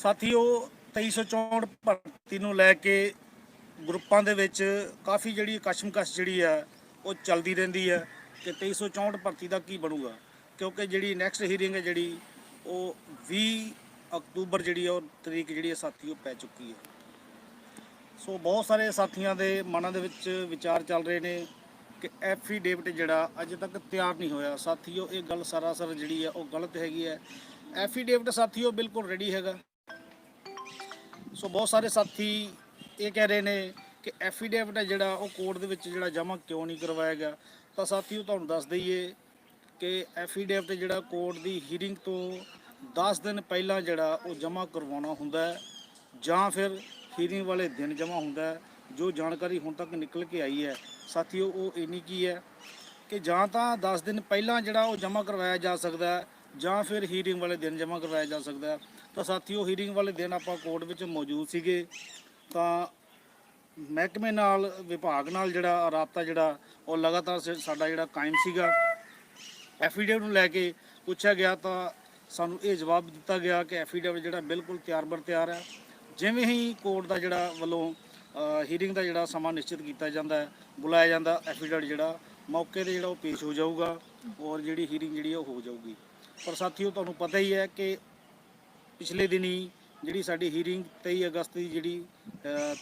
ਸਾਥੀਓ 2364 ਭਰਤੀ ਨੂੰ ਲੈ ਕੇ ਗਰੁੱਪਾਂ ਦੇ ਵਿੱਚ ਕਾਫੀ ਜਿਹੜੀ ਕਸ਼ਮਕਸ਼ ਜਿਹੜੀ ਹੈ ਉਹ ਚੱਲਦੀ ਰਹਿੰਦੀ ਹੈ ਕਿ 2364 ਭਰਤੀ ਦਾ ਕੀ ਬਣੂਗਾ, ਕਿਉਂਕਿ ਜਿਹੜੀ ਨੈਕਸਟ ਹੀਅਰਿੰਗ ਹੈ ਜਿਹੜੀ ਉਹ 20 ਅਕਤੂਬਰ ਜਿਹੜੀ ਉਹ ਤਰੀਕ ਜਿਹੜੀ ਹੈ ਸਾਥੀਓ ਪੈ ਚੁੱਕੀ ਹੈ। ਸੋ ਬਹੁਤ ਸਾਰੇ ਸਾਥੀਆਂ ਦੇ ਮਨਾਂ ਦੇ ਵਿੱਚ ਵਿਚਾਰ ਚੱਲ ਰਹੇ ਨੇ ਕਿ ਐਫੀਡੇਵਿਟ ਜਿਹੜਾ ਅਜੇ ਤੱਕ ਤਿਆਰ ਨਹੀਂ ਹੋਇਆ। ਸਾਥੀਓ ਇਹ ਗੱਲ ਸਰਾਸਰ ਜਿਹੜੀ ਹੈ ਉਹ ਗਲਤ ਹੈਗੀ ਹੈ। ਐਫੀਡੇਵਿਟ ਸਾਥੀਓ ਬਿਲਕੁਲ ਰੈਡੀ ਹੈਗਾ। ਸੋ ਬਹੁਤ ਸਾਰੇ ਸਾਥੀ ਇਹ ਕਹਿ ਰਹੇ ਨੇ ਕਿ ਐਫੀਡੇਵਿਟ ਹੈ ਜਿਹੜਾ ਉਹ ਕੋਰਟ ਦੇ ਵਿੱਚ ਜਿਹੜਾ ਜਮ੍ਹਾਂ ਕਿਉਂ ਨਹੀਂ ਕਰਵਾਇਆ ਗਿਆ। ਤਾਂ ਸਾਥੀਓ ਤੁਹਾਨੂੰ ਦੱਸ ਦਈਏ ਕਿ ਐਫੀਡੇਵਿਟ ਜਿਹੜਾ ਕੋਰਟ ਦੀ ਹੀਅਰਿੰਗ ਤੋਂ 10 ਦਿਨ ਪਹਿਲਾਂ ਜਿਹੜਾ ਉਹ ਜਮ੍ਹਾਂ ਕਰਵਾਉਣਾ ਹੁੰਦਾ ਹੈ ਜਾਂ ਫਿਰ ਹੀਅਰਿੰਗ ਵਾਲੇ ਦਿਨ ਜਮ੍ਹਾਂ ਹੁੰਦਾ ਹੈ। ਜੋ ਜਾਣਕਾਰੀ ਹੁਣ ਤੱਕ ਨਿਕਲ ਕੇ ਆਈ ਹੈ ਸਾਥੀਓ ਉਹ ਇੰਨੀ ਕੀ ਹੈ ਕਿ ਜਾਂ ਤਾਂ 10 ਦਿਨ ਪਹਿਲਾਂ ਜਿਹੜਾ ਉਹ ਜਮ੍ਹਾਂ ਕਰਵਾਇਆ ਜਾ ਸਕਦਾ ਹੈ ਜਾਂ ਫਿਰ ਹੀਅਰਿੰਗ ਵਾਲੇ ਦਿਨ ਜਮ੍ਹਾਂ ਕਰਵਾਇਆ ਜਾ ਸਕਦਾ ਹੈ। ਤਾਂ ਸਾਥੀਓ ਹੀਅਰਿੰਗ ਵਾਲੇ ਦਿਨ ਆਪਾਂ ਕੋਰਟ ਵਿੱਚ ਮੌਜੂਦ ਸੀਗੇ ਤਾਂ ਮਹਿਕਮੇ ਨਾਲ ਵਿਭਾਗ ਨਾਲ ਜਿਹੜਾ ਰਾਬਤਾ ਜਿਹੜਾ ਉਹ ਲਗਾਤਾਰ ਸਾਡਾ ਜਿਹੜਾ ਕਾਇਮ ਸੀਗਾ। ਐਫੀਡੇਵਿਟ ਨੂੰ ਲੈ ਕੇ ਪੁੱਛਿਆ ਗਿਆ ਤਾਂ ਸਾਨੂੰ ਇਹ ਜਵਾਬ ਦਿੱਤਾ ਗਿਆ ਕਿ ਐਫੀਡੇਵਿਟ ਜਿਹੜਾ ਬਿਲਕੁਲ ਤਿਆਰ ਬਰ ਤਿਆਰ ਹੈ। ਜਿਵੇਂ ਹੀ ਕੋਰਟ ਦਾ ਜਿਹੜਾ ਵੱਲੋਂ ਹੀਅਰਿੰਗ ਦਾ ਜਿਹੜਾ ਸਮਾਂ ਨਿਸ਼ਚਿਤ ਕੀਤਾ ਜਾਂਦਾ ਹੈ, ਬੁਲਾਇਆ ਜਾਂਦਾ, ਐਫੀਡੇਵਿਟ ਜਿਹੜਾ ਮੌਕੇ 'ਤੇ ਜਿਹੜਾ ਉਹ ਪੇਸ਼ ਹੋ ਜਾਊਗਾ ਔਰ ਜਿਹੜੀ ਹੀਅਰਿੰਗ ਜਿਹੜੀ ਉਹ ਹੋ ਜਾਊਗੀ। ਪਰ ਸਾਥੀਓ ਤੁਹਾਨੂੰ ਪਤਾ ਹੀ ਹੈ ਕਿ ਪਿਛਲੇ ਦਿਨੀ ਜਿਹੜੀ ਸਾਡੀ ਹੀਅਰਿੰਗ 23 ਅਗਸਤ ਦੀ ਜਿਹੜੀ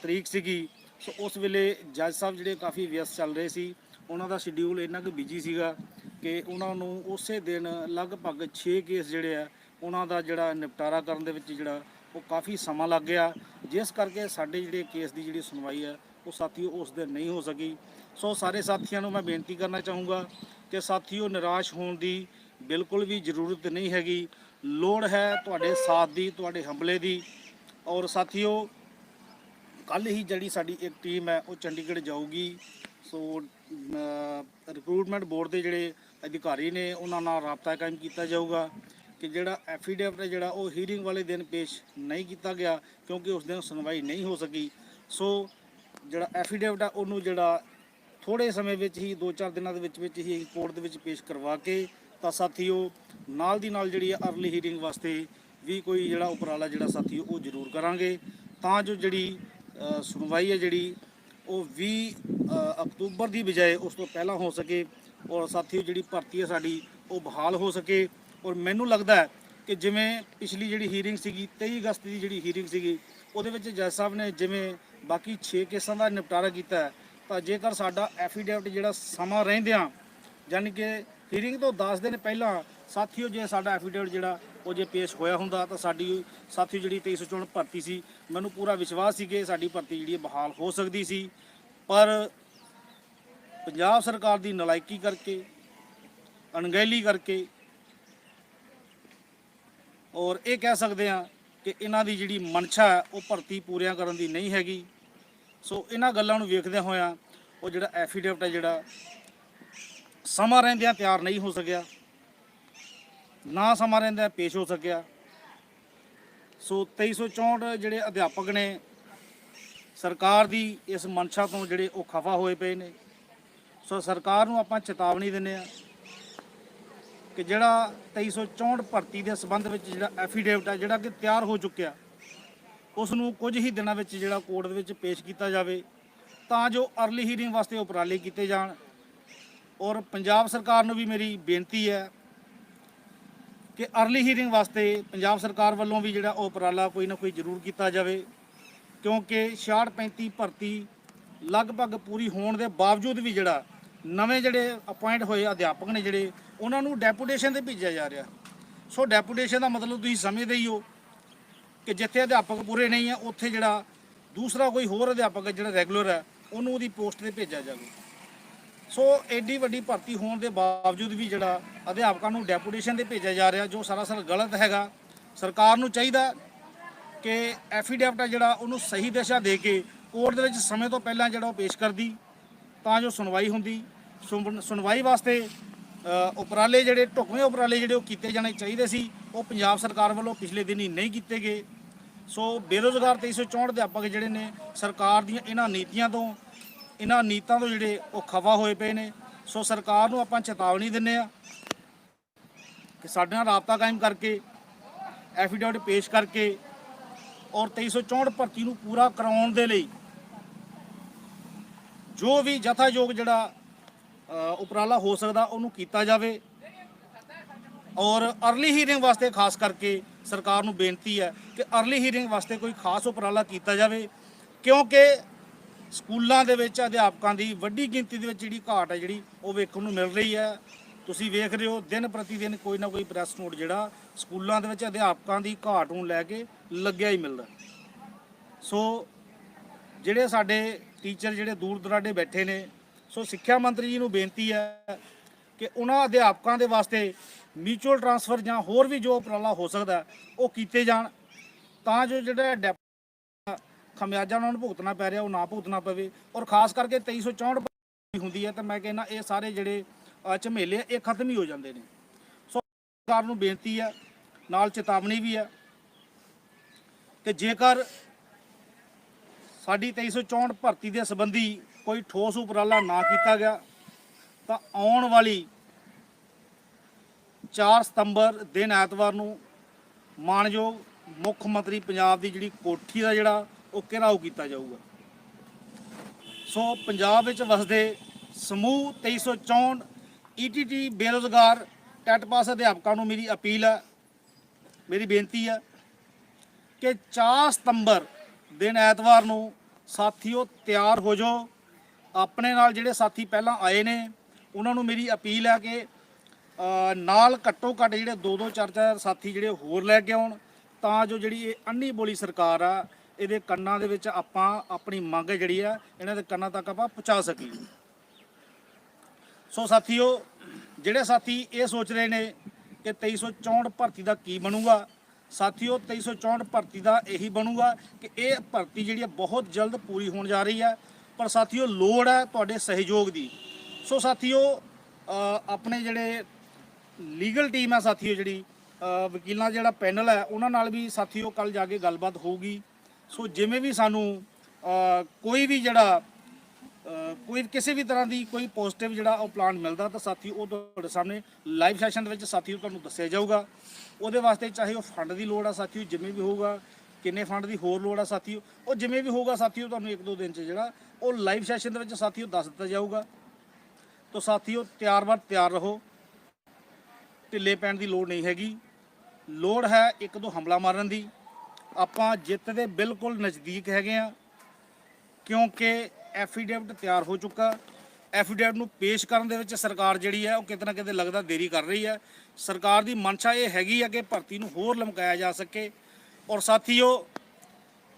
ਤਰੀਕ ਸੀਗੀ, ਸੋ ਉਸ ਵੇਲੇ ਜੱਜ ਸਾਹਿਬ ਜਿਹੜੇ ਕਾਫੀ ਵਿਅਸਤ ਚੱਲ ਰਹੇ ਸੀ। ਉਹਨਾਂ ਦਾ ਸ਼ਡਿਊਲ ਇੰਨਾ ਕੁ ਬਿਜੀ ਸੀਗਾ ਕਿ ਉਹਨਾਂ ਨੂੰ ਉਸੇ ਦਿਨ ਲਗਭਗ 6 ਕੇਸ ਜਿਹੜੇ ਆ ਉਹਨਾਂ ਦਾ ਜਿਹੜਾ ਨਿਪਟਾਰਾ ਕਰਨ ਦੇ ਵਿੱਚ ਜਿਹੜਾ ਉਹ ਕਾਫੀ ਸਮਾਂ ਲੱਗ ਗਿਆ, ਜਿਸ ਕਰਕੇ ਸਾਡੇ ਜਿਹੜੇ ਕੇਸ ਦੀ ਜਿਹੜੀ ਸੁਣਵਾਈ ਹੈ ਉਹ ਸਾਥੀਓ ਉਸ ਦਿਨ ਨਹੀਂ ਹੋ ਸਕੀ। ਸੋ ਸਾਰੇ ਸਾਥੀਆਂ ਨੂੰ ਮੈਂ ਬੇਨਤੀ ਕਰਨਾ ਚਾਹੂੰਗਾ ਕਿ ਸਾਥੀਓ ਨਿਰਾਸ਼ ਹੋਣ ਦੀ ਬਿਲਕੁਲ ਵੀ ਜ਼ਰੂਰਤ ਨਹੀਂ ਹੈਗੀ। ਲੋੜ ਹੈ ਤੁਹਾਡੇ ਸਾਥ ਦੀ, ਤੁਹਾਡੇ ਹੰਭਲੇ ਦੀ। ਔਰ ਸਾਥੀਓ ਕੱਲ੍ਹ ਹੀ ਜਿਹੜੀ ਸਾਡੀ ਇੱਕ ਟੀਮ ਹੈ ਉਹ ਚੰਡੀਗੜ੍ਹ ਜਾਊਗੀ। ਸੋ ਰਿਕਰੂਟਮੈਂਟ ਬੋਰਡ ਦੇ ਜਿਹੜੇ ਅਧਿਕਾਰੀ ਨੇ ਉਹਨਾਂ ਨਾਲ ਰਾਬਤਾ ਕਾਇਮ ਕੀਤਾ ਜਾਊਗਾ ਕਿ ਜਿਹੜਾ ਐਫੀਡੇਵਿਟ ਹੈ ਜਿਹੜਾ ਉਹ ਹੀਅਰਿੰਗ ਵਾਲੇ ਦਿਨ ਪੇਸ਼ ਨਹੀਂ ਕੀਤਾ ਗਿਆ ਕਿਉਂਕਿ ਉਸ ਦਿਨ ਸੁਣਵਾਈ ਨਹੀਂ ਹੋ ਸਕੀ। ਸੋ ਜਿਹੜਾ ਐਫੀਡੇਵਿਟ ਹੈ ਉਹਨੂੰ ਜਿਹੜਾ ਥੋੜ੍ਹੇ ਸਮੇਂ ਵਿੱਚ ਹੀ 2-4 ਦਿਨਾਂ ਦੇ ਵਿੱਚ ਹੀ ਕੋਰਟ ਦੇ ਵਿੱਚ ਪੇਸ਼ ਕਰਵਾ ਕੇ ਤਾਂ ਸਾਥੀਓ ਨਾਲ ਦੀ ਨਾਲ ਜਿਹੜੀ ਅਰਲੀ ਹੀਅਰਿੰਗ ਵਾਸਤੇ ਵੀ ਕੋਈ ਜਿਹੜਾ ਉਪਰਾਲਾ ਜਿਹੜਾ ਸਾਥੀਓ ਉਹ ਜ਼ਰੂਰ ਕਰਾਂਗੇ ਤਾਂ ਜੋ ਜਿਹੜੀ ਸੁਣਵਾਈ ਹੈ ਜਿਹੜੀ ਉਹ 20 ਅਕਤੂਬਰ ਦੀ ਬਜਾਏ ਉਸ ਤੋਂ ਪਹਿਲਾਂ ਹੋ ਸਕੇ ਔਰ ਸਾਥੀਓ ਜਿਹੜੀ ਭਰਤੀ ਹੈ ਸਾਡੀ ਉਹ ਬਹਾਲ ਹੋ ਸਕੇ। ਔਰ ਮੈਨੂੰ ਲੱਗਦਾ ਹੈ ਕਿ ਜਿਵੇਂ ਪਿਛਲੀ ਜਿਹੜੀ ਹੀਅਰਿੰਗ ਸੀਗੀ 23 ਅਗਸਤ ਦੀ ਜਿਹੜੀ ਹੀਅਰਿੰਗ ਸੀਗੀ ਉਹਦੇ ਵਿੱਚ ਜੱਜ ਸਾਹਿਬ ਨੇ ਜਿਵੇਂ ਬਾਕੀ 6 ਕੇਸਾਂ ਦਾ ਨਿਪਟਾਰਾ ਕੀਤਾ ਹੈ ਤਾਂ ਜੇਕਰ ਸਾਡਾ ਐਫੀਡੇਵਿਟ ਜਿਹੜਾ ਸਮਾਂ ਰਹਿੰਦਿਆਂ ਯਾਨੀ ਕਿ ਹੀਅਰਿੰਗ ਤੋਂ 10 ਦਿਨ ਪਹਿਲਾਂ ਸਾਥੀਓ ਜੇ ਸਾਡਾ ਐਫੀਡੇਵਿਟ ਜਿਹੜਾ ਉਹ ਜੇ ਪੇਸ਼ ਹੋਇਆ ਹੁੰਦਾ ਤਾਂ ਸਾਡੀ ਸਾਥੀਓ ਜਿਹੜੀ 2364 ਭਰਤੀ ਸੀ, ਮੈਨੂੰ ਪੂਰਾ ਵਿਸ਼ਵਾਸ ਸੀ ਕਿ ਸਾਡੀ ਭਰਤੀ ਜਿਹੜੀ ਬਹਾਲ ਹੋ ਸਕਦੀ ਸੀ। ਪਰ ਪੰਜਾਬ ਸਰਕਾਰ ਦੀ ਨਲਾਇਕੀ ਕਰਕੇ, ਅਣਗਹਿਲੀ ਕਰਕੇ ਔਰ ਇਹ ਕਹਿ ਸਕਦੇ ਹਾਂ ਕਿ ਇਹਨਾਂ ਦੀ ਜਿਹੜੀ ਮਨਸ਼ਾ ਹੈ ਉਹ ਭਰਤੀ ਪੂਰੀਆਂ ਕਰਨ ਦੀ ਨਹੀਂ ਹੈਗੀ। ਸੋ ਇਹਨਾਂ ਗੱਲਾਂ ਨੂੰ ਵੇਖਦਿਆਂ ਹੋਇਆਂ ਉਹ ਜਿਹੜਾ ਐਫੀਡੇਵਿਟ ਹੈ ਜਿਹੜਾ ਸਮਾਂ ਰਹਿੰਦਿਆਂ ਤਿਆਰ ਨਹੀਂ ਹੋ ਸਕਿਆ, ਨਾ ਸਮਾਂ ਰਹਿੰਦਿਆਂ ਪੇਸ਼ ਹੋ ਸਕਿਆ। ਸੋ 2364 ਜਿਹੜੇ ਅਧਿਆਪਕ ਨੇ ਸਰਕਾਰ ਦੀ ਇਸ ਮਨਸ਼ਾ ਤੋਂ ਜਿਹੜੇ ਉਹ ਖਫਾ ਹੋਏ ਪਏ ਨੇ। ਸੋ ਸਰਕਾਰ ਨੂੰ ਆਪਾਂ ਚੇਤਾਵਨੀ ਦਿੰਦੇ ਹਾਂ ਕਿ ਜਿਹੜਾ 2364 ਭਰਤੀ ਦੇ ਸੰਬੰਧ ਵਿੱਚ ਜਿਹੜਾ ਐਫੀਡੇਵਿਟ ਹੈ ਜਿਹੜਾ ਕਿ ਤਿਆਰ ਹੋ ਚੁੱਕਿਆ ਉਸ ਨੂੰ ਕੁਝ ਹੀ ਦਿਨਾਂ ਵਿੱਚ ਜਿਹੜਾ ਕੋਰਟ ਦੇ ਵਿੱਚ ਪੇਸ਼ ਕੀਤਾ ਜਾਵੇ ਤਾਂ ਜੋ ਅਰਲੀ ਹੀਅਰਿੰਗ ਵਾਸਤੇ ਉਪਰਾਲੇ ਕੀਤੇ ਜਾਣ। ਔਰ ਪੰਜਾਬ ਸਰਕਾਰ ਨੂੰ ਵੀ ਮੇਰੀ ਬੇਨਤੀ ਹੈ ਕਿ ਅਰਲੀ ਹੀਅਰਿੰਗ ਵਾਸਤੇ ਪੰਜਾਬ ਸਰਕਾਰ ਵੱਲੋਂ ਵੀ ਜਿਹੜਾ ਉਹ ਉਪਰਾਲਾ ਕੋਈ ਨਾ ਕੋਈ ਜ਼ਰੂਰ ਕੀਤਾ ਜਾਵੇ ਕਿਉਂਕਿ 66-35 ਭਰਤੀ ਲਗਭਗ ਪੂਰੀ ਹੋਣ ਦੇ ਬਾਵਜੂਦ ਵੀ ਜਿਹੜਾ ਨਵੇਂ ਜਿਹੜੇ ਅਪਾਇੰਟ ਹੋਏ ਅਧਿਆਪਕ ਨੇ ਜਿਹੜੇ ਉਹਨਾਂ ਨੂੰ ਡੈਪੂਟੇਸ਼ਨ 'ਤੇ ਭੇਜਿਆ ਜਾ ਰਿਹਾ। ਸੋ ਡੈਪੂਟੇਸ਼ਨ ਦਾ ਮਤਲਬ ਤੁਸੀਂ ਸਮਝਦੇ ਹੀ ਹੋ ਕਿ ਜਿੱਥੇ ਅਧਿਆਪਕ ਪੂਰੇ ਨਹੀਂ ਆ ਉੱਥੇ ਜਿਹੜਾ ਦੂਸਰਾ ਕੋਈ ਹੋਰ ਅਧਿਆਪਕ ਜਿਹੜਾ ਰੈਗੂਲਰ ਹੈ ਉਹਨੂੰ ਉਹਦੀ ਪੋਸਟ 'ਤੇ ਭੇਜਿਆ ਜਾਵੇ। ਸੋ ਐਡੀ ਵੱਡੀ ਭਰਤੀ ਹੋਣ ਦੇ ਬਾਵਜੂਦ ਵੀ ਜਿਹੜਾ ਅਧਿਆਪਕਾਂ ਨੂੰ ਡੈਪੂਟੇਸ਼ਨ 'ਤੇ ਭੇਜਿਆ ਜਾ ਰਿਹਾ ਜੋ ਸਰਾਸਰ ਗਲਤ ਹੈਗਾ। ਸਰਕਾਰ ਨੂੰ ਚਾਹੀਦਾ ਕਿ ਐਫੀਡੇਵਿਟ ਜਿਹੜਾ ਉਹਨੂੰ ਸਹੀ ਦਿਸ਼ਾ ਦੇ ਕੇ ਕੋਰਟ ਦੇ ਵਿੱਚ ਸਮੇਂ ਤੋਂ ਪਹਿਲਾਂ ਜਿਹੜਾ ਉਹ ਪੇਸ਼ ਕਰਦੀ ਤਾਂ ਜੋ ਸੁਣਵਾਈ ਹੁੰਦੀ। ਸੁਣਵਾਈ ਵਾਸਤੇ ਉਪਰਾਲੇ ਜਿਹੜੇ ਢੁਕਵੇਂ ਉਪਰਾਲੇ ਜਿਹੜੇ ਉਹ ਕੀਤੇ ਜਾਣੇ ਚਾਹੀਦੇ ਸੀ ਉਹ ਪੰਜਾਬ ਸਰਕਾਰ ਵੱਲੋਂ ਪਿਛਲੇ ਦਿਨ ਹੀ ਨਹੀਂ ਕੀਤੇ ਗਏ। ਸੋ ਬੇਰੁਜ਼ਗਾਰ 2364 ਅਧਿਆਪਕ ਜਿਹੜੇ ਨੇ ਸਰਕਾਰ ਦੀਆਂ ਇਹਨਾਂ ਨੀਤੀਆਂ ਤੋਂ, ਇਹਨਾਂ ਨੀਤਾਂ ਤੋਂ ਜਿਹੜੇ ਉਹ ਖਫਾ ਹੋਏ ਪਏ ਨੇ। ਸੋ ਸਰਕਾਰ ਨੂੰ ਆਪਾਂ ਚੇਤਾਵਨੀ ਦਿੰਦੇ ਹਾਂ ਕਿ ਸਾਡੇ ਨਾਲ ਰਾਬਤਾ ਕਾਇਮ ਕਰਕੇ ਐਫੀਡੇਵਿਟ ਪੇਸ਼ ਕਰਕੇ ਔਰ 2364 ਭਰਤੀ ਨੂੰ ਪੂਰਾ ਕਰਾਉਣ ਦੇ ਲਈ ਜੋ ਵੀ ਜਥਾਯੋਗ ਜਿਹੜਾ ਉਪਰਾਲਾ ਹੋ ਸਕਦਾ ਉਹਨੂੰ ਕੀਤਾ ਜਾਵੇ। ਔਰ ਅਰਲੀ ਹੀਅਰਿੰਗ ਵਾਸਤੇ ਖਾਸ ਕਰਕੇ ਸਰਕਾਰ ਨੂੰ ਬੇਨਤੀ ਹੈ ਕਿ ਅਰਲੀ ਹੀਅਰਿੰਗ ਵਾਸਤੇ ਕੋਈ ਖਾਸ ਉਪਰਾਲਾ ਕੀਤਾ ਜਾਵੇ, ਕਿਉਂਕਿ ਸਕੂਲਾਂ ਦੇ ਵਿੱਚ ਅਧਿਆਪਕਾਂ ਦੀ ਵੱਡੀ ਗਿਣਤੀ ਦੇ ਵਿੱਚ ਜਿਹੜੀ ਘਾਟ ਹੈ ਜਿਹੜੀ ਉਹ ਵੇਖਣ ਨੂੰ ਮਿਲ ਰਹੀ ਹੈ। ਤੁਸੀਂ ਵੇਖ ਰਹੇ ਹੋ ਦਿਨ ਪ੍ਰਤੀ ਦਿਨ ਕੋਈ ਨਾ ਕੋਈ ਪ੍ਰੈਸ ਨੋਟ ਜਿਹੜਾ ਸਕੂਲਾਂ ਦੇ ਵਿੱਚ ਅਧਿਆਪਕਾਂ ਦੀ ਘਾਟ ਨੂੰ ਲੈ ਕੇ ਲੱਗਿਆ ਹੀ ਮਿਲਦਾ। ਸੋ ਜਿਹੜੇ ਸਾਡੇ ਟੀਚਰ ਜਿਹੜੇ ਦੂਰ ਦੁਰਾਡੇ ਬੈਠੇ ਨੇ, ਸੋ ਸਿੱਖਿਆ ਮੰਤਰੀ ਜੀ ਨੂੰ ਬੇਨਤੀ ਹੈ ਕਿ ਉਹਨਾਂ ਅਧਿਆਪਕਾਂ ਦੇ ਵਾਸਤੇ ਮਿਊਚੁਅਲ ਟ੍ਰਾਂਸਫਰ ਜਾਂ ਹੋਰ ਵੀ ਜੋ ਉਪਰਾਲਾ ਹੋ ਸਕਦਾ ਉਹ ਕੀਤੇ ਜਾਣ, ਤਾਂ ਜੋ ਜਿਹੜਾ ਖਮਿਆਜਾ ਉਹਨਾਂ ਨੂੰ ਭੁਗਤਣਾ ਪੈ ਰਿਹਾ ਉਹ ਨਾ ਭੁਗਤਣਾ ਪਵੇ। ਔਰ ਖਾਸ ਕਰਕੇ 2364 ਹੁੰਦੀ ਹੈ ਤਾਂ ਮੈਂ ਕਹਿੰਦਾ ਇਹ ਸਾਰੇ ਜਿਹੜੇ ਝਮੇਲੇ ਇਹ ਖਤਮ ਹੀ ਹੋ ਜਾਂਦੇ ਨੇ। ਸੋ ਸਰਕਾਰ ਨੂੰ ਬੇਨਤੀ ਹੈ, ਨਾਲ ਚੇਤਾਵਨੀ ਵੀ ਹੈ ਕਿ ਜੇਕਰ ਸਾਡੀ 2364 ਭਰਤੀ ਦੇ ਸੰਬੰਧੀ ਕੋਈ ਠੋਸ ਉਪਰਾਲਾ ਨਾ ਕੀਤਾ ਗਿਆ ਤਾਂ ਆਉਣ ਵਾਲੀ 4 ਸਤੰਬਰ ਦਿਨ ਐਤਵਾਰ ਨੂੰ ਮਾਣਯੋਗ ਮੁੱਖ ਮੰਤਰੀ ਪੰਜਾਬ ਦੀ ਜਿਹੜੀ ਕੋਠੀ ਦਾ ਜਿਹੜਾ ਉਹ ਘਿਰਾਓ ਕੀਤਾ ਜਾਊਗਾ। ਸੋ ਪੰਜਾਬ ਵਿੱਚ ਵਸਦੇ ਸਮੂਹ 2364 ETT ਬੇਰੁਜ਼ਗਾਰ ਟੈਟ ਪਾਸ ਅਧਿਆਪਕਾਂ ਨੂੰ ਮੇਰੀ ਅਪੀਲ ਹੈ, ਮੇਰੀ ਬੇਨਤੀ ਹੈ ਕਿ 4 ਸਤੰਬਰ ਦਿਨ ਐਤਵਾਰ ਨੂੰ ਸਾਥੀਓ ਤਿਆਰ ਹੋ ਜਾਓ। ਆਪਣੇ ਨਾਲ ਜਿਹੜੇ ਸਾਥੀ ਪਹਿਲਾਂ ਆਏ ਨੇ ਉਹਨਾਂ ਨੂੰ ਮੇਰੀ ਅਪੀਲ ਹੈ ਕਿ ਨਾਲ ਘੱਟੋ ਘੱਟ ਜਿਹੜੇ 2-2 4-4 ਸਾਥੀ ਜਿਹੜੇ ਹੋਰ ਲੈ ਕੇ ਆਉਣ, ਤਾਂ ਜੋ ਜਿਹੜੀ ਇਹ ਅੰਨੀ ਬੋਲੀ ਸਰਕਾਰ ਆ ਇਹਦੇ ਕੰਨਾਂ ਦੇ ਵਿੱਚ ਆਪਾਂ ਆਪਣੀ ਮੰਗ ਜਿਹੜੀ ਆ ਇਹਨਾਂ ਦੇ ਕੰਨਾਂ ਤੱਕ ਆਪਾਂ ਪਹੁੰਚਾ ਸਕੀਏ। ਸੋ ਸਾਥੀਓ, ਜਿਹੜੇ ਸਾਥੀ ਇਹ ਸੋਚ ਰਹੇ ਨੇ ਕਿ 2364 ਭਰਤੀ ਦਾ ਕੀ ਬਣੂਗਾ, ਸਾਥੀਓ 2364 ਭਰਤੀ ਦਾ ਇਹੀ ਬਣੂਗਾ ਕਿ ਇਹ ਭਰਤੀ ਜਿਹੜੀ ਆ ਬਹੁਤ ਜਲਦ ਪੂਰੀ ਹੋਣ ਜਾ ਰਹੀ ਹੈ। ਪਰ ਸਾਥੀਓ ਲੋੜ ਹੈ ਤੁਹਾਡੇ ਸਹਿਯੋਗ ਦੀ। ਸੋ ਸਾਥੀਓ ਆਪਣੇ ਜਿਹੜੇ ਲੀਗਲ ਟੀਮ ਹੈ ਸਾਥੀਓ, ਜਿਹੜੀ ਵਕੀਲਾਂ ਜਿਹੜਾ ਪੈਨਲ ਹੈ ਉਹਨਾਂ ਨਾਲ ਵੀ ਸਾਥੀਓ ਕੱਲ ਜਾ ਕੇ ਗੱਲਬਾਤ ਹੋਊਗੀ। ਸੋ ਜਿਵੇਂ ਵੀ ਸਾਨੂੰ ਕੋਈ ਵੀ ਜਿਹੜਾ ਕੋਈ ਕਿਸੇ ਵੀ ਤਰ੍ਹਾਂ ਦੀ ਕੋਈ ਪੋਜ਼ਿਟਿਵ ਜਿਹੜਾ ਉਹ ਪਲਾਨ ਮਿਲਦਾ ਤਾਂ ਸਾਥੀ ਉਹ ਤੁਹਾਡੇ ਸਾਹਮਣੇ ਲਾਈਵ ਸੈਸ਼ਨ ਦੇ ਵਿੱਚ ਸਾਥੀਓ ਤੁਹਾਨੂੰ ਦੱਸਿਆ ਜਾਊਗਾ। ਉਹਦੇ ਵਾਸਤੇ ਚਾਹੇ ਉਹ ਫੰਡ ਦੀ ਲੋੜ ਆ ਸਾਥੀਓ, ਜਿਵੇਂ ਵੀ ਹੋਊਗਾ, ਕਿੰਨੇ ਫੰਡ ਦੀ ਹੋਰ ਲੋੜ ਆ ਸਾਥੀਓ, ਉਹ ਜਿਵੇਂ ਵੀ ਹੋਊਗਾ ਸਾਥੀਓ ਤੁਹਾਨੂੰ 1-2 ਦਿਨ 'ਚ ਜਿਹੜਾ ਉਹ ਲਾਈਵ ਸੈਸ਼ਨ ਦੇ ਵਿੱਚ ਸਾਥੀਓ ਦੱਸ ਦਿੱਤਾ ਜਾਊਗਾ। ਤਾਂ ਸਾਥੀਓ ਤਿਆਰ ਰਹੋ, ਢਿੱਲੇ ਪੈਣ ਦੀ ਲੋੜ ਨਹੀਂ ਹੈਗੀ। ਲੋੜ ਹੈ 1-2 ਹਮਲਾ ਮਾਰਨ ਦੀ। ਆਪਾਂ ਜਿੱਤ ਦੇ ਬਿਲਕੁਲ ਨਜ਼ਦੀਕ ਹੈਗੇ ਆ, ਕਿਉਂਕਿ ਐਫੀਡੇਵਿਟ ਤਿਆਰ ਹੋ ਚੁੱਕਾ। ਐਫੀਡੇਵਿਟ ਨੂੰ ਪੇਸ਼ ਕਰਨ ਦੇ ਵਿੱਚ ਸਰਕਾਰ ਜਿਹੜੀ ਹੈ ਉਹ ਕਿਤੇ ਨਾ ਕਿਤੇ ਲੱਗਦਾ ਦੇਰੀ ਕਰ ਰਹੀ ਹੈ। ਸਰਕਾਰ ਦੀ ਮਨਸ਼ਾ ਇਹ ਹੈਗੀ ਹੈ ਕਿ ਭਰਤੀ ਨੂੰ ਹੋਰ ਲਮਕਾਇਆ ਜਾ ਸਕੇ। ਔਰ ਸਾਥੀਓ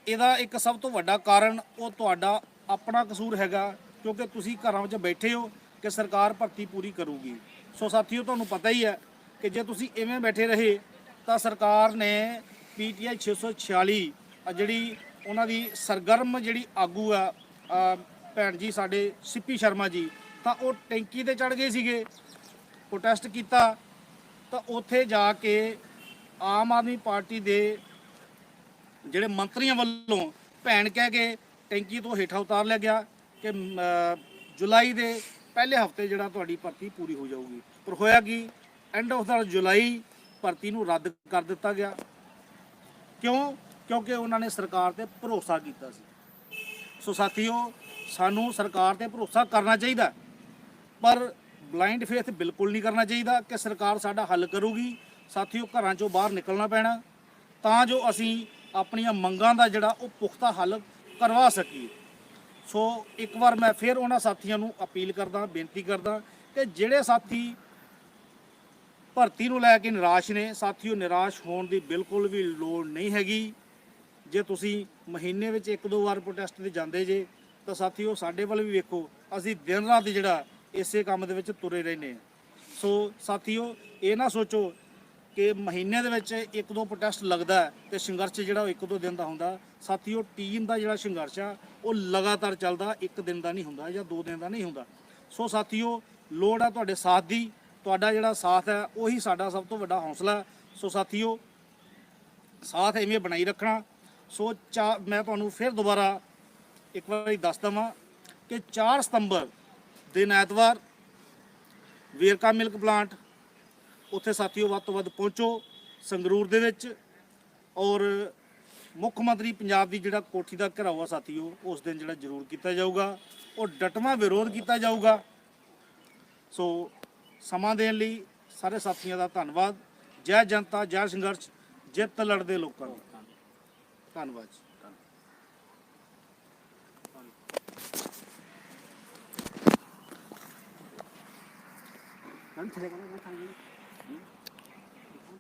ਇਹਦਾ ਇੱਕ ਸਭ ਤੋਂ ਵੱਡਾ ਕਾਰਨ ਉਹ ਤੁਹਾਡਾ ਆਪਣਾ ਕਸੂਰ ਹੈਗਾ, ਕਿਉਂਕਿ ਤੁਸੀਂ ਘਰਾਂ ਵਿੱਚ ਬੈਠੇ ਹੋ ਕਿ ਸਰਕਾਰ ਭਰਤੀ ਪੂਰੀ ਕਰੂਗੀ। ਸੋ ਸਾਥੀਓ ਤੁਹਾਨੂੰ ਪਤਾ ਹੀ ਹੈ ਕਿ ਜੇ ਤੁਸੀਂ ਇਵੇਂ ਬੈਠੇ ਰਹੇ ਤਾਂ ਸਰਕਾਰ ਨੇ PTI 646 ਜਿਹੜੀ ਉਹਨਾਂ ਦੀ ਸਰਗਰਮ ਜਿਹੜੀ ਆਗੂ ਆ ਭੈਣ ਜੀ ਸਾਡੇ ਸਿੱਪੀ ਸ਼ਰਮਾ ਜੀ, ਤਾਂ ਉਹ ਟੈਂਕੀ ਤੇ ਚੜ ਗਏ ਸੀਗੇ, ਪ੍ਰੋਟੈਸਟ ਕੀਤਾ। ਤਾਂ ਉੱਥੇ ਜਾ ਕੇ ਆਮ ਆਦਮੀ ਪਾਰਟੀ ਦੇ ਜਿਹੜੇ ਮੰਤਰੀਆਂ ਵੱਲੋਂ ਭੈਣ ਕਹਿ ਕੇ ਟੈਂਕੀ ਤੋਂ ਹੇਠਾਂ ਉਤਾਰ ਲਿਆ ਗਿਆ ਕਿ ਜੁਲਾਈ ਦੇ ਪਹਿਲੇ ਹਫਤੇ ਜਿਹੜਾ ਤੁਹਾਡੀ ਭਰਤੀ ਪੂਰੀ ਹੋ ਜਾਊਗੀ। ਪਰ ਹੋਇਆ ਕੀ, ਐਂਡ ਆਫ ਦਾ ਜੁਲਾਈ ਭਰਤੀ ਨੂੰ ਰੱਦ ਕਰ ਦਿੱਤਾ ਗਿਆ। ਕਿਉਂ? ਕਿਉਂਕਿ ਉਹਨਾਂ ਨੇ ਸਰਕਾਰ ਤੇ ਭਰੋਸਾ ਕੀਤਾ ਸੀ। ਸੋ ਸਾਥੀਓ, ਸਾਨੂੰ ਸਰਕਾਰ ਤੇ ਭਰੋਸਾ ਕਰਨਾ ਚਾਹੀਦਾ, ਪਰ ਬਲਾਈਂਡ ਫੇਥ ਬਿਲਕੁਲ ਨਹੀਂ ਕਰਨਾ ਚਾਹੀਦਾ ਕਿ ਸਰਕਾਰ ਸਾਡਾ ਹੱਲ ਕਰੂਗੀ। ਸਾਥੀਓ ਘਰਾਂ ਚੋਂ ਬਾਹਰ ਨਿਕਲਣਾ ਪੈਣਾ ਤਾਂ ਜੋ ਅਸੀਂ ਆਪਣੀਆਂ ਮੰਗਾਂ ਦਾ ਜਿਹੜਾ ਉਹ ਪੁਖਤਾ ਹੱਲ ਕਰਵਾ ਸਕੀਏ। ਸੋ ਇੱਕ ਵਾਰ ਮੈਂ ਫਿਰ ਉਹਨਾਂ ਸਾਥੀਆਂ ਨੂੰ ਅਪੀਲ ਕਰਦਾ, ਬੇਨਤੀ ਕਰਦਾ ਕਿ ਜਿਹੜੇ ਸਾਥੀ ਭਰਤੀ ਨੂੰ ਲੈ ਕੇ ਨਿਰਾਸ਼ ਨੇ, ਸਾਥੀਓ ਨਿਰਾਸ਼ ਹੋਣ ਦੀ ਬਿਲਕੁਲ ਵੀ ਲੋੜ ਨਹੀਂ ਹੈਗੀ। ਜੇ ਤੁਸੀਂ ਮਹੀਨੇ ਵਿੱਚ 1-2 ਵਾਰ ਪ੍ਰੋਟੈਸਟ 'ਤੇ ਜਾਂਦੇ ਜੇ ਤਾਂ ਸਾਥੀਓ ਸਾਡੇ ਵੱਲ ਵੀ ਵੇਖੋ, ਅਸੀਂ ਦਿਨ ਰਾਤ ਜਿਹੜਾ ਇਸੇ ਕੰਮ ਦੇ ਵਿੱਚ ਤੁਰੇ ਰਹਿੰਦੇ ਹਾਂ। ਸੋ ਸਾਥੀਓ ਇਹ ਨਾ ਸੋਚੋ ਕਿ ਮਹੀਨੇ ਦੇ ਵਿੱਚ 1-2 ਪ੍ਰੋਟੈਸਟ ਲੱਗਦਾ ਤੇ ਸੰਘਰਸ਼ ਜਿਹੜਾ ਉਹ 1-2 ਦਿਨ ਦਾ ਹੁੰਦਾ। ਸਾਥੀਓ ਟੀਮ ਦਾ ਜਿਹੜਾ ਸੰਘਰਸ਼ ਆ ਉਹ ਲਗਾਤਾਰ ਚੱਲਦਾ, 1 ਦਿਨ ਦਾ ਨਹੀਂ ਹੁੰਦਾ ਜਾਂ 2 ਦਿਨ ਦਾ ਨਹੀਂ ਹੁੰਦਾ। ਸੋ ਸਾਥੀਓ ਲੋੜ ਆ ਤੁਹਾਡੇ ਸਾਥ ਦੀ, ਤੁਹਾਡਾ ਜਿਹੜਾ ਸਾਥ ਹੈ ਉਹੀ ਸਾਡਾ ਸਭ ਤੋਂ ਵੱਡਾ ਹੌਸਲਾ। ਸੋ ਸਾਥੀਓ ਸਾਥ ਇਵੇਂ ਬਣਾਈ ਰੱਖਣਾ। ਸੋ ਮੈਂ ਤੁਹਾਨੂੰ ਫਿਰ ਦੁਬਾਰਾ ਇੱਕ ਵਾਰੀ ਦੱਸ ਦੇਵਾਂ ਕਿ 4 ਸਤੰਬਰ ਦਿਨ ਐਤਵਾਰ ਵੇਰਕਾ ਮਿਲਕ ਪਲਾਂਟ ਉੱਥੇ ਸਾਥੀਓ ਵੱਧ ਤੋਂ ਵੱਧ ਪਹੁੰਚੋ ਸੰਗਰੂਰ ਦੇ ਵਿੱਚ। ਔਰ ਮੁੱਖ ਮੰਤਰੀ ਪੰਜਾਬ ਦੀ ਜਿਹੜਾ ਕੋਠੀ ਦਾ ਘਿਰਾਓ ਆ ਸਾਥੀਓ, ਉਸ ਦਿਨ ਜਿਹੜਾ ਜ਼ਰੂਰ ਕੀਤਾ ਜਾਊਗਾ, ਉਹ ਡਟਵਾਂ ਵਿਰੋਧ ਕੀਤਾ ਜਾਊਗਾ। ਸੋ ਸਮਾਂ ਦੇਣ ਲਈ ਸਾਰੇ ਸਾਥੀਆਂ ਦਾ ਧੰਨਵਾਦ। ਜੈ ਜਨਤਾ, ਜੈ ਸੰਘਰਸ਼, ਜਿੱਤ ਲੜਦੇ ਲੋਕਾਂ ਦੀ। ਧੰਨਵਾਦ ਜੀ।